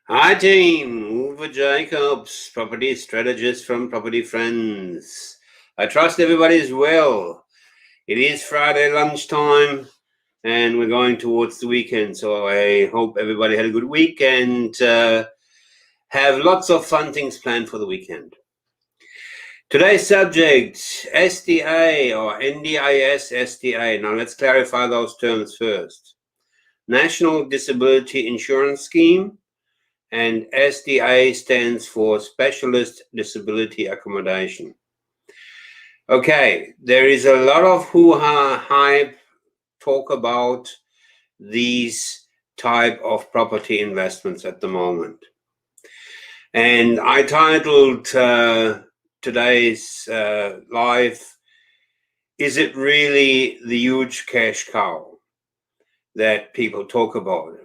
Hi team, Uwe Jacobs, property strategist from Property Friends. I trust everybody is well. It is Friday lunchtime and we're going towards the weekend, so I hope everybody had a good week and have lots of fun things planned for the weekend. Today's subject, SDA or NDIS SDA. Now let's clarify those terms first. National Disability Insurance Scheme, and SDA stands for Specialist Disability Accommodation. Okay, there is a lot of hoo-ha hype talk about these type of property investments at the moment. And I titled today's live, Is It Really the Huge Cash Cow that people talk about?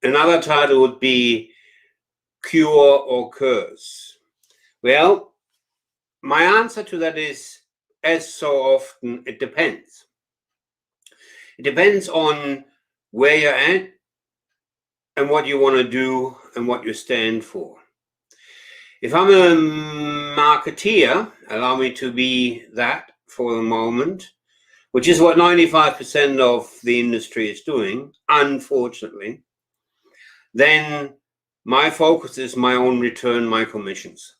Another title would be Cure or Curse. Well, my answer to that is, as so often, it depends. It depends on where you're at and what you want to do and what you stand for. If I'm a marketeer, allow me to be that for the moment, which is what 95% of the industry is doing, unfortunately, then my focus is my own return, my commissions.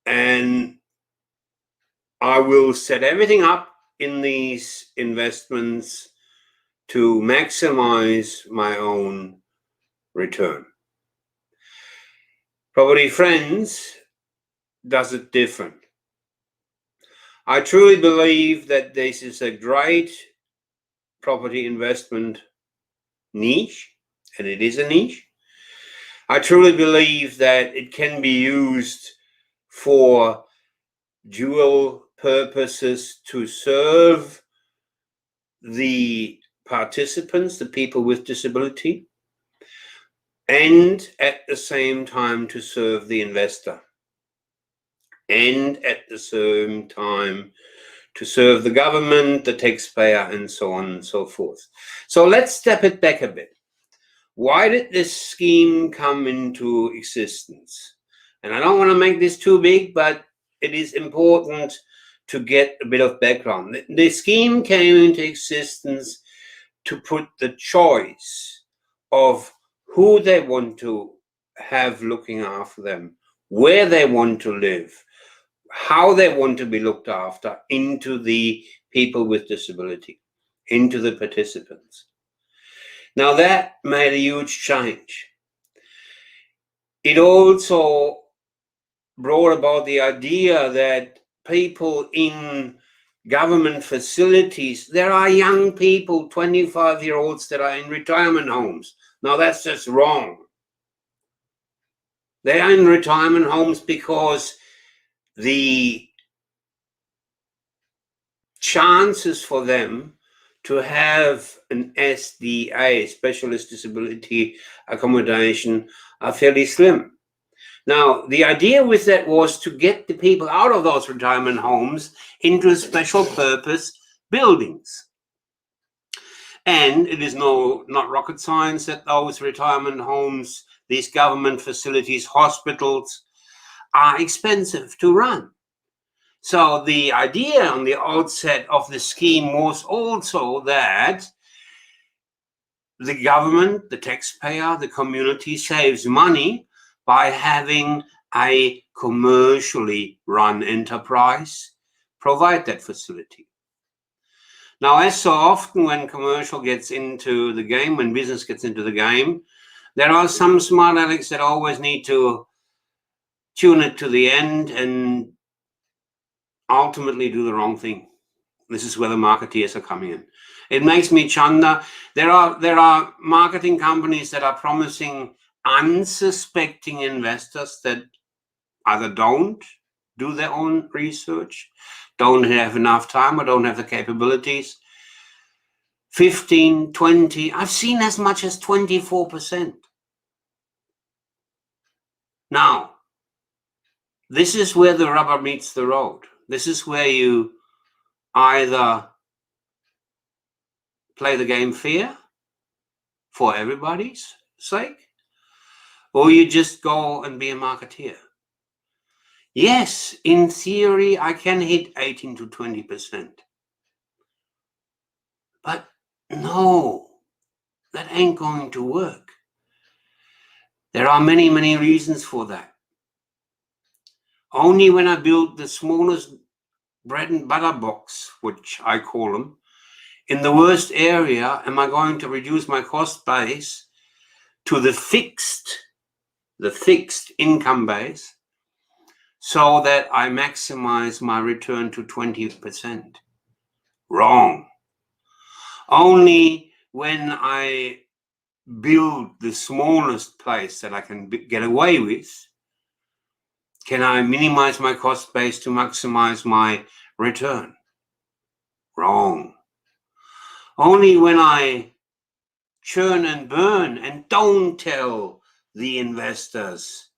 And I will set everything up in these investments to maximize my own return. Property Friends does it different. I truly believe that this is a great property investment niche, and it is a niche. I truly believe that it can be used for dual purposes to serve the participants, the people with disability, and at the same time to serve the investor, and at the same time to serve the government, the taxpayer, and so on and so forth. So let's step it back a bit. Why did this scheme come into existence? And I don't want to make this too big, but it is important to get a bit of background. The scheme came into existence to put the choice of who they want to have looking after them, where they want to live, how they want to be looked after into the people with disability, into the participants. Now that made a huge change. It also brought about the idea that people in government facilities, there are young people, 25-year-olds that are in retirement homes. Now that's just wrong. They are in retirement homes because the chances for them to have an SDA, Specialist Disability Accommodation, are fairly slim. Now, the idea with that was to get the people out of those retirement homes into special purpose buildings. And it is not rocket science that those retirement homes, these government facilities, hospitals, are expensive to run. So the idea on the outset of the scheme was also that the government, the taxpayer, the community saves money by having a commercially run enterprise provide that facility. Now, as so often when commercial gets into the game, when business gets into the game, there are some smart alecks that always need to tune it to the end and ultimately do the wrong thing. This is where the marketeers are coming in. It makes me chunder. There are marketing companies that are promising unsuspecting investors that either don't do their own research, don't have enough time, or don't have the capabilities. 15, 20, I've seen as much as 24%. Now, this is where the rubber meets the road. This is where you either play the game fair for everybody's sake, Or you just go and be a marketeer? Yes, in theory, I can hit 18 to 20%. But no, that ain't going to work. There are many, many reasons for that. Only when I build the smallest bread and butter box, which I call them, in the worst area, am I going to reduce my cost base to the fixed income base, so that I maximize my return to 20%. Wrong. Only when I build the smallest place that I can get away with can I minimize my cost base to maximize my return. Wrong. Only when I churn and burn and don't tell the investors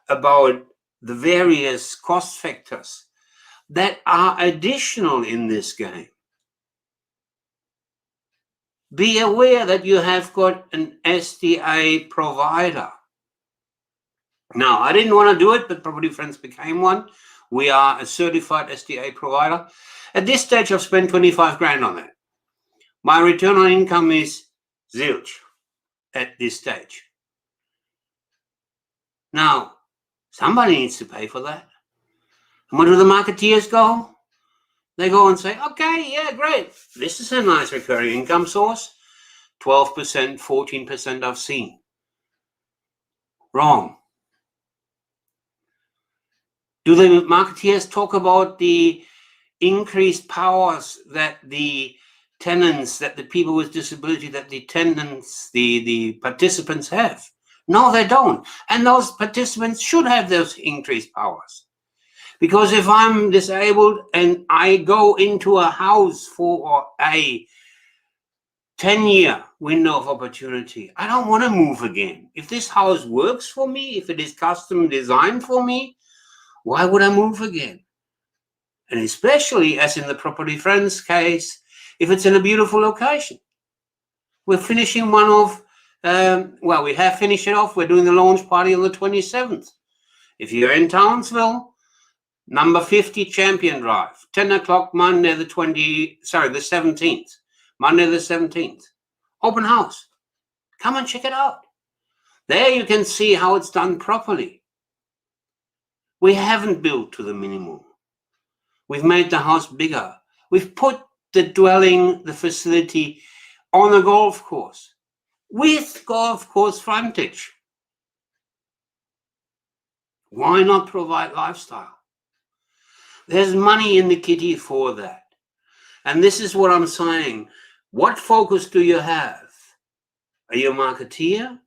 about the various cost factors that are additional in this game. Be aware that you have got an SDA provider. Now, I didn't want to do it, but Property Friends became one. We are a certified SDA provider. At this stage, I've spent 25 grand on that. My return on income is zilch at this stage. Now, somebody needs to pay for that. And where do the marketeers go? They go and say, okay, yeah, great. This is a nice recurring income source. 12%, 14% I've seen. Wrong. Do the marketeers talk about the increased powers that the tenants, that the people with disability, that the tenants, the participants have? No, they don't. And those participants should have those increased powers. Because if I'm disabled and I go into a house for a 10-year window of opportunity, I don't want to move again. If this house works for me, if it is custom designed for me, why would I move again? And especially, as in the Property Friends case, if it's in a beautiful location. We're finishing one of, we have finished it off. We're doing the launch party on the 27th. If you're in Townsville, number 50 Champion Drive, 10 o'clock Monday the 17th. Monday the 17th. Open house. Come and check it out. There you can see how it's done properly. We haven't built to the minimum. We've made the house bigger. We've put the dwelling, the facility on a golf course with golf course frontage. Why not provide lifestyle? There's money in the kitty for that. And this is what I'm saying. What focus do you have? Are you a marketeer?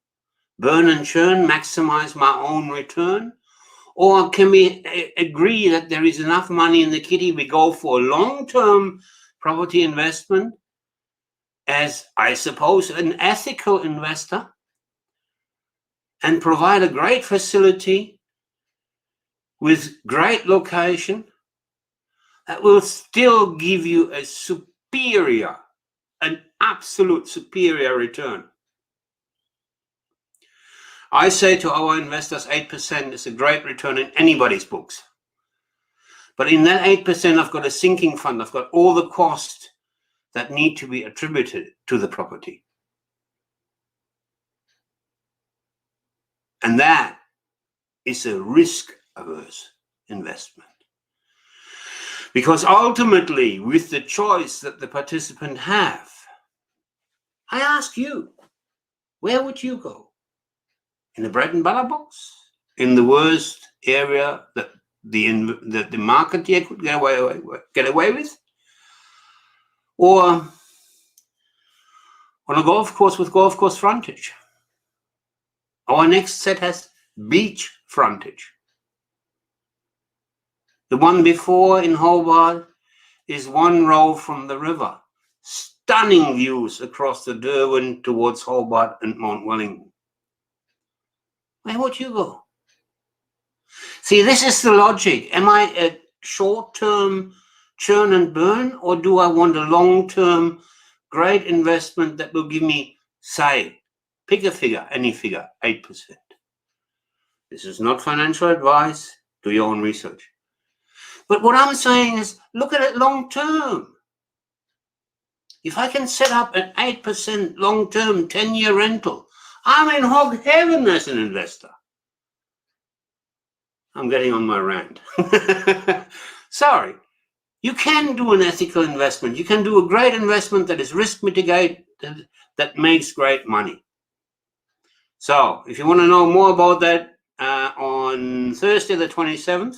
Burn and churn, maximize my own return? Or can we agree that there is enough money in the kitty, we go for a long-term property investment as, I suppose, an ethical investor, and provide a great facility with great location that will still give you a superior, an absolute superior return? I say to our investors, 8% is a great return in anybody's books. But in that 8%, I've got a sinking fund. I've got all the costs that need to be attributed to the property. And that is a risk-averse investment. Because ultimately, with the choice that the participant have, I ask you, where would you go? In the bread and butter box? In the worst area that the marketeer could get away with? Or on a golf course with golf course frontage? Our next set has beach frontage. The one before in Hobart is one row from the river. Stunning views across the Derwent towards Hobart and Mount Wellington. Where would you go? See, this is the logic. Am I a short-term churn and burn, or do I want a long-term great investment that will give me, say, pick a figure, any figure, 8%? This is not financial advice. Do your own research. But what I'm saying is, look at it long term. If I can set up an 8% long-term 10-year rental, I'm in hog heaven as an investor. I'm getting on my rant. Sorry. You can do an ethical investment. You can do a great investment that is risk mitigated, that makes great money. So if you want to know more about that, on Thursday the 27th,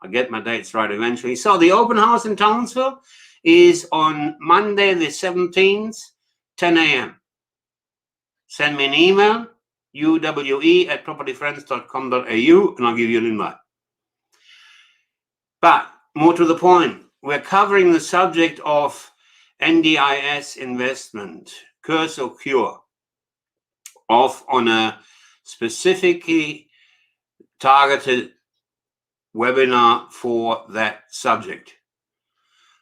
I'll get my dates right eventually. So the open house in Townsville is on Monday the 17th, 10 a.m. Send me an email, uwe@propertyfriends.com.au, and I'll give you an invite. But more to the point, we're covering the subject of NDIS investment, curse or cure, on a specifically targeted webinar for that subject.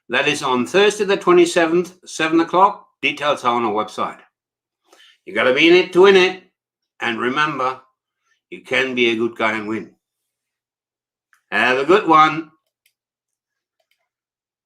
That is on Thursday the 27th, 7 o'clock. Details are on our website. You got to be in it to win it. And remember, you can be a good guy and win. Have a good one.